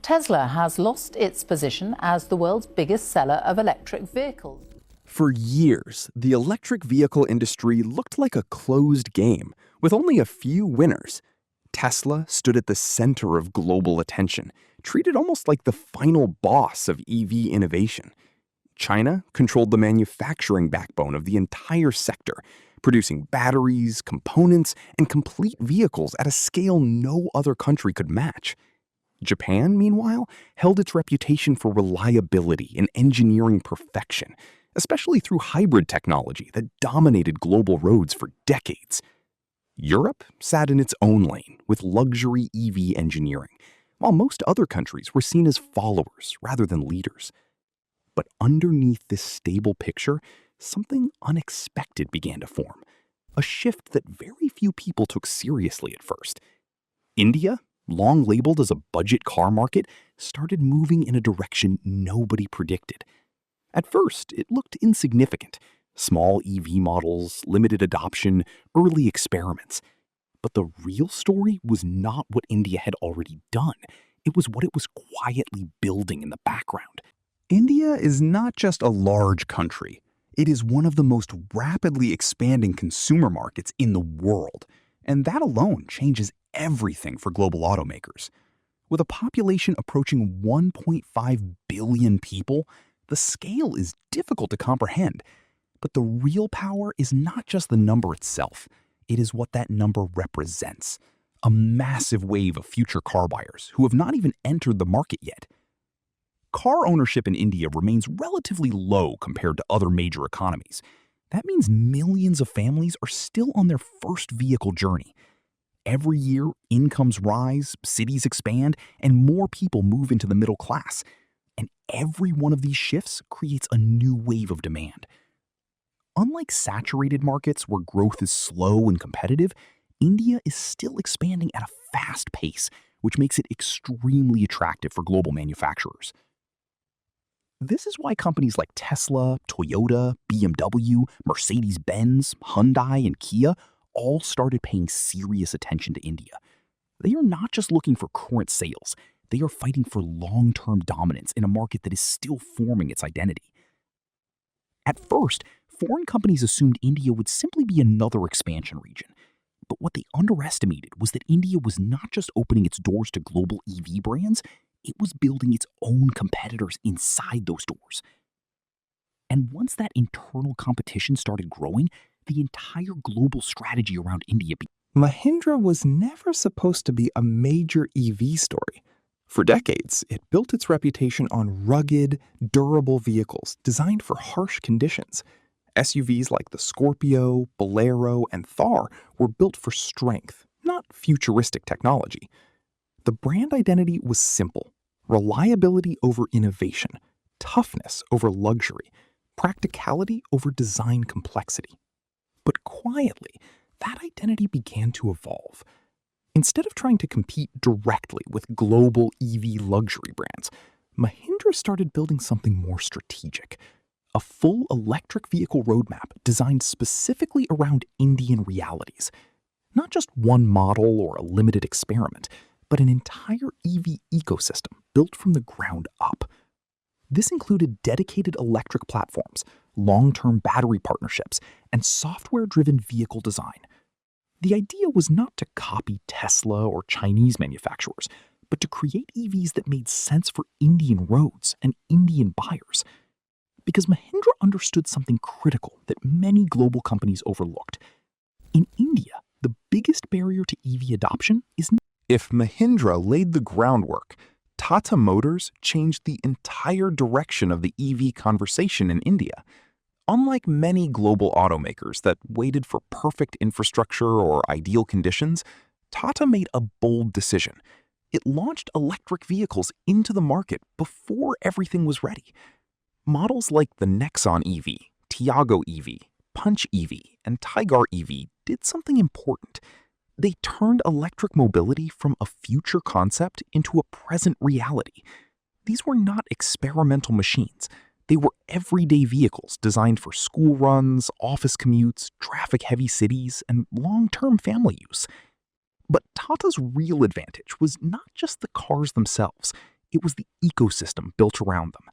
Tesla has lost its position as the world's biggest seller of electric vehicles. For years, the electric vehicle industry looked like a closed game, with only a few winners. Tesla stood at the center of global attention, treated almost like the final boss of EV innovation. China controlled the manufacturing backbone of the entire sector, producing batteries, components, and complete vehicles at a scale no other country could match. Japan, meanwhile, held its reputation for reliability and engineering perfection, especially through hybrid technology that dominated global roads for decades. Europe sat in its own lane with luxury EV engineering, while most other countries were seen as followers rather than leaders. But underneath this stable picture, something unexpected began to form, a shift that very few people took seriously at first. India, long labeled as a budget car market, started moving in a direction nobody predicted. At first, it looked insignificant. Small EV models, limited adoption, early experiments. But the real story was not what India had already done. It was what it was quietly building in the background. India is not just a large country. It is one of the most rapidly expanding consumer markets in the world. And that alone changes everything for global automakers. With a population approaching 1.5 billion people, the scale is difficult to comprehend. But the real power is not just the number itself. It is what that number represents. A massive wave of future car buyers who have not even entered the market yet. Car ownership in India remains relatively low compared to other major economies. That means millions of families are still on their first vehicle journey. Every year, incomes rise, cities expand, and more people move into the middle class. And every one of these shifts creates a new wave of demand. Unlike saturated markets where growth is slow and competitive, India is still expanding at a fast pace, which makes it extremely attractive for global manufacturers. This is why companies like Tesla, Toyota, BMW, Mercedes-Benz, Hyundai, and Kia all started paying serious attention to India. They are not just looking for current sales, they are fighting for long-term dominance in a market that is still forming its identity. At first, foreign companies assumed India would simply be another expansion region. But what they underestimated was that India was not just opening its doors to global EV brands, it was building its own competitors inside those doors. And once that internal competition started growing, the entire global strategy around India began. Mahindra was never supposed to be a major EV story. For decades, it built its reputation on rugged, durable vehicles designed for harsh conditions. SUVs like the Scorpio, Bolero, and Thar were built for strength, not futuristic technology. The brand identity was simple: reliability over innovation, toughness over luxury, practicality over design complexity. But quietly, that identity began to evolve. Instead of trying to compete directly with global EV luxury brands, Mahindra started building something more strategic: a full electric vehicle roadmap designed specifically around Indian realities. Not just one model or a limited experiment, but an entire EV ecosystem built from the ground up. This included dedicated electric platforms, long-term battery partnerships, and software-driven vehicle design. The idea was not to copy Tesla or Chinese manufacturers, but to create EVs that made sense for Indian roads and Indian buyers. Because Mahindra understood something critical that many global companies overlooked. In India, the biggest barrier to EV adoption is not. If Mahindra laid the groundwork, Tata Motors changed the entire direction of the EV conversation in India. Unlike many global automakers that waited for perfect infrastructure or ideal conditions, Tata made a bold decision. It launched electric vehicles into the market before everything was ready. Models like the Nexon EV, Tiago EV, Punch EV, and Tigor EV did something important. They turned electric mobility from a future concept into a present reality. These were not experimental machines. They were everyday vehicles designed for school runs, office commutes, traffic-heavy cities, and long-term family use. But Tata's real advantage was not just the cars themselves. It was the ecosystem built around them.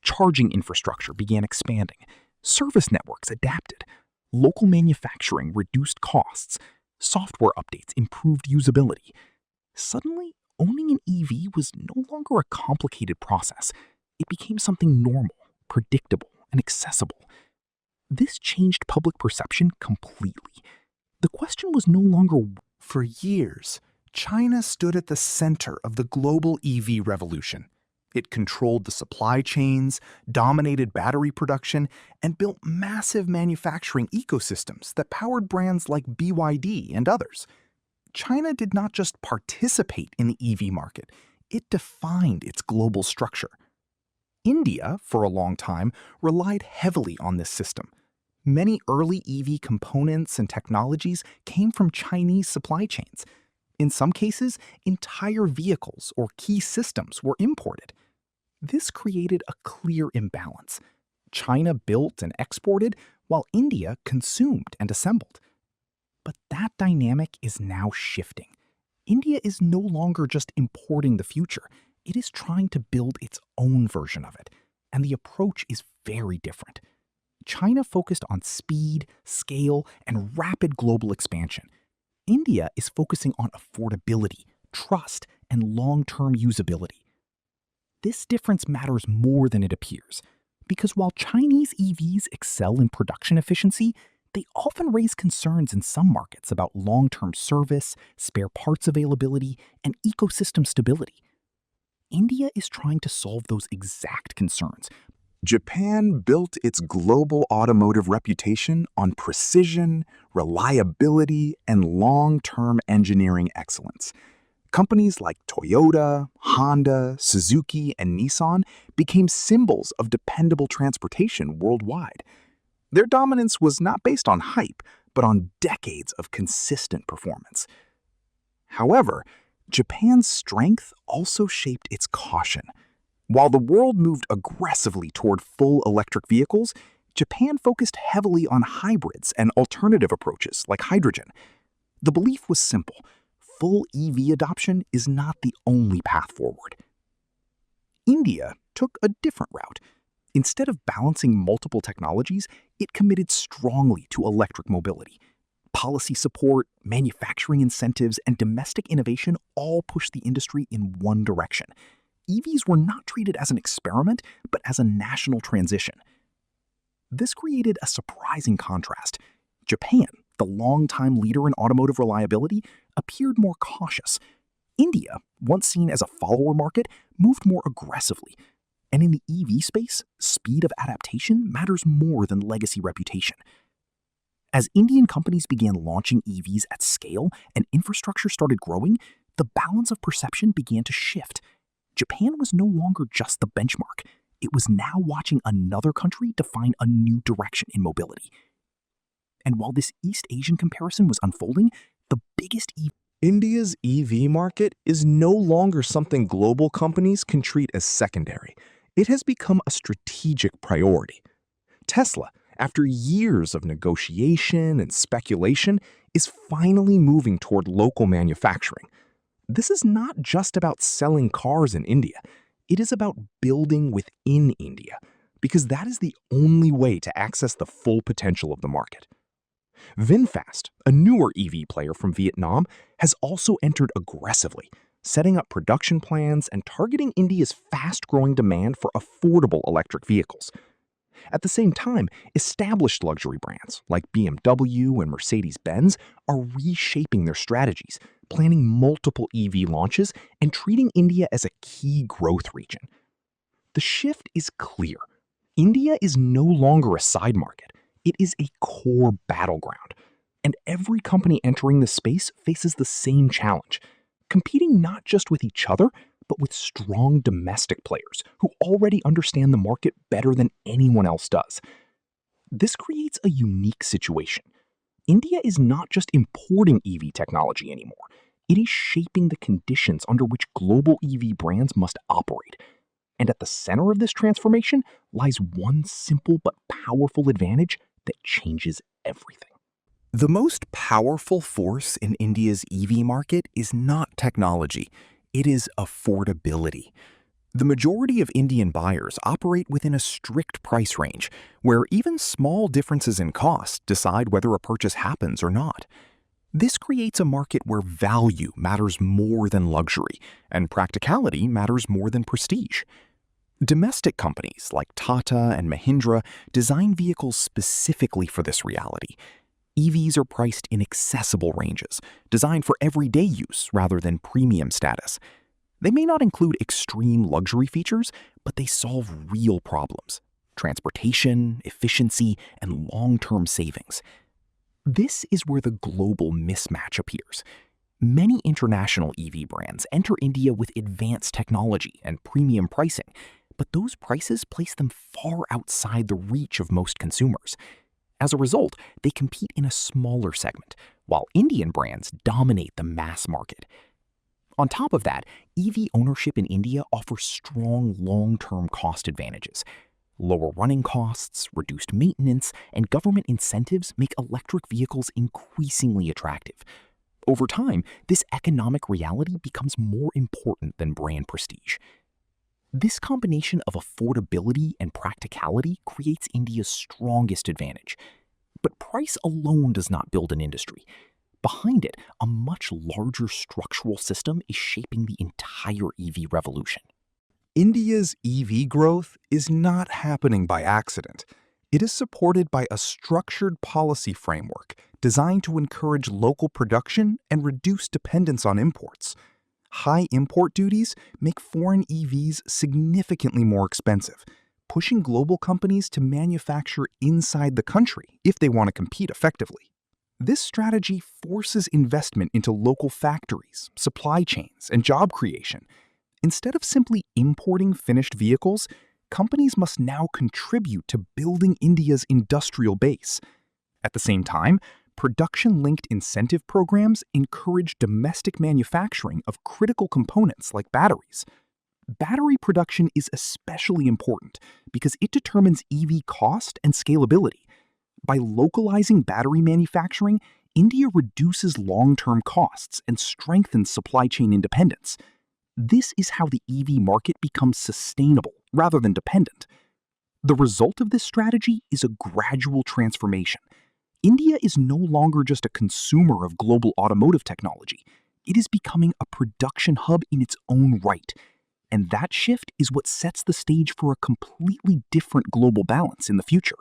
Charging infrastructure began expanding. Service networks adapted. Local manufacturing reduced costs. Software updates improved usability. Suddenly, owning an EV was no longer a complicated process. It became something normal, predictable, and accessible. This changed public perception completely. The question was no longer. For years, China stood at the center of the global EV revolution. It controlled the supply chains, dominated battery production, and built massive manufacturing ecosystems that powered brands like BYD and others. China did not just participate in the EV market, it defined its global structure. India, for a long time, relied heavily on this system. Many early EV components and technologies came from Chinese supply chains. In some cases, entire vehicles or key systems were imported. This created a clear imbalance. China built and exported, while India consumed and assembled. But that dynamic is now shifting. India is no longer just importing the future. It is trying to build its own version of it, and the approach is very different. China focused on speed, scale, and rapid global expansion. India is focusing on affordability, trust, and long-term usability. This difference matters more than it appears, because while Chinese EVs excel in production efficiency, they often raise concerns in some markets about long-term service, spare parts availability, and ecosystem stability. India is trying to solve those exact concerns. Japan built its global automotive reputation on precision, reliability, and long-term engineering excellence. Companies like Toyota, Honda, Suzuki, and Nissan became symbols of dependable transportation worldwide. Their dominance was not based on hype, but on decades of consistent performance. However, Japan's strength also shaped its caution. While the world moved aggressively toward full electric vehicles, Japan focused heavily on hybrids and alternative approaches like hydrogen. The belief was simple: full EV adoption is not the only path forward. India took a different route. Instead of balancing multiple technologies, it committed strongly to electric mobility. Policy support, manufacturing incentives, and domestic innovation all pushed the industry in one direction. EVs were not treated as an experiment, but as a national transition. This created a surprising contrast. Japan, the longtime leader in automotive reliability, appeared more cautious. India, once seen as a follower market, moved more aggressively. And in the EV space, speed of adaptation matters more than legacy reputation. As Indian companies began launching EVs at scale and infrastructure started growing, the balance of perception began to shift. Japan was no longer just the benchmark. It was now watching another country define a new direction in mobility. And while this East Asian comparison was unfolding, the biggest India's EV market is no longer something global companies can treat as secondary. It has become a strategic priority. Tesla, after years of negotiation and speculation, is finally moving toward local manufacturing. This is not just about selling cars in India. It is about building within India, because that is the only way to access the full potential of the market. VinFast, a newer EV player from Vietnam, has also entered aggressively, setting up production plans and targeting India's fast-growing demand for affordable electric vehicles. At the same time, established luxury brands like BMW and Mercedes-Benz are reshaping their strategies, planning multiple EV launches and treating India as a key growth region. The shift is clear. India is no longer a side market. It is a core battleground. And every company entering this space faces the same challenge, competing not just with each other, but with strong domestic players who already understand the market better than anyone else does. This creates a unique situation. India is not just importing EV technology anymore. It is shaping the conditions under which global EV brands must operate. And at the center of this transformation lies one simple but powerful advantage that changes everything. The most powerful force in India's EV market is not technology. It is affordability. The majority of Indian buyers operate within a strict price range, where even small differences in cost decide whether a purchase happens or not. This creates a market where value matters more than luxury, and practicality matters more than prestige. Domestic companies like Tata and Mahindra design vehicles specifically for this reality. EVs are priced in accessible ranges, designed for everyday use rather than premium status. They may not include extreme luxury features, but they solve real problems: transportation, efficiency, and long-term savings. This is where the global mismatch appears. Many international EV brands enter India with advanced technology and premium pricing, but those prices place them far outside the reach of most consumers. As a result, they compete in a smaller segment, while Indian brands dominate the mass market. On top of that, EV ownership in India offers strong long-term cost advantages. Lower running costs, reduced maintenance, and government incentives make electric vehicles increasingly attractive. Over time, this economic reality becomes more important than brand prestige. This combination of affordability and practicality creates India's strongest advantage. But price alone does not build an industry. Behind it, a much larger structural system is shaping the entire EV revolution. India's EV growth is not happening by accident. It is supported by a structured policy framework designed to encourage local production and reduce dependence on imports. High import duties make foreign EVs significantly more expensive, pushing global companies to manufacture inside the country if they want to compete effectively. This strategy forces investment into local factories, supply chains, and job creation. Instead of simply importing finished vehicles, companies must now contribute to building India's industrial base. At the same time, production-linked incentive programs encourage domestic manufacturing of critical components like batteries. Battery production is especially important because it determines EV cost and scalability. By localizing battery manufacturing, India reduces long-term costs and strengthens supply chain independence. This is how the EV market becomes sustainable rather than dependent. The result of this strategy is a gradual transformation. India is no longer just a consumer of global automotive technology. It is becoming a production hub in its own right. And that shift is what sets the stage for a completely different global balance in the future.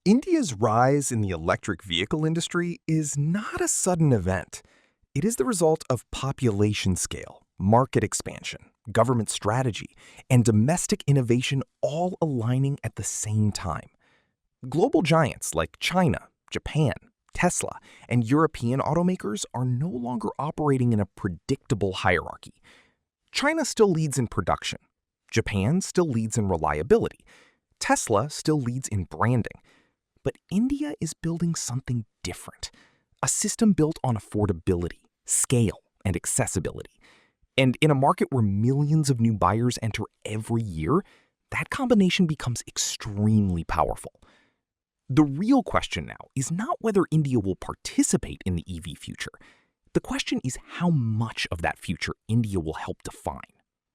India's rise in the electric vehicle industry is not a sudden event. It is the result of population scale, market expansion, government strategy, and domestic innovation all aligning at the same time. Global giants like China, Japan, Tesla, and European automakers are no longer operating in a predictable hierarchy. China still leads in production. Japan still leads in reliability. Tesla still leads in branding. But India is building something different, a system built on affordability, scale, and accessibility. And in a market where millions of new buyers enter every year, that combination becomes extremely powerful. The real question now is not whether India will participate in the EV future. The question is how much of that future India will help define.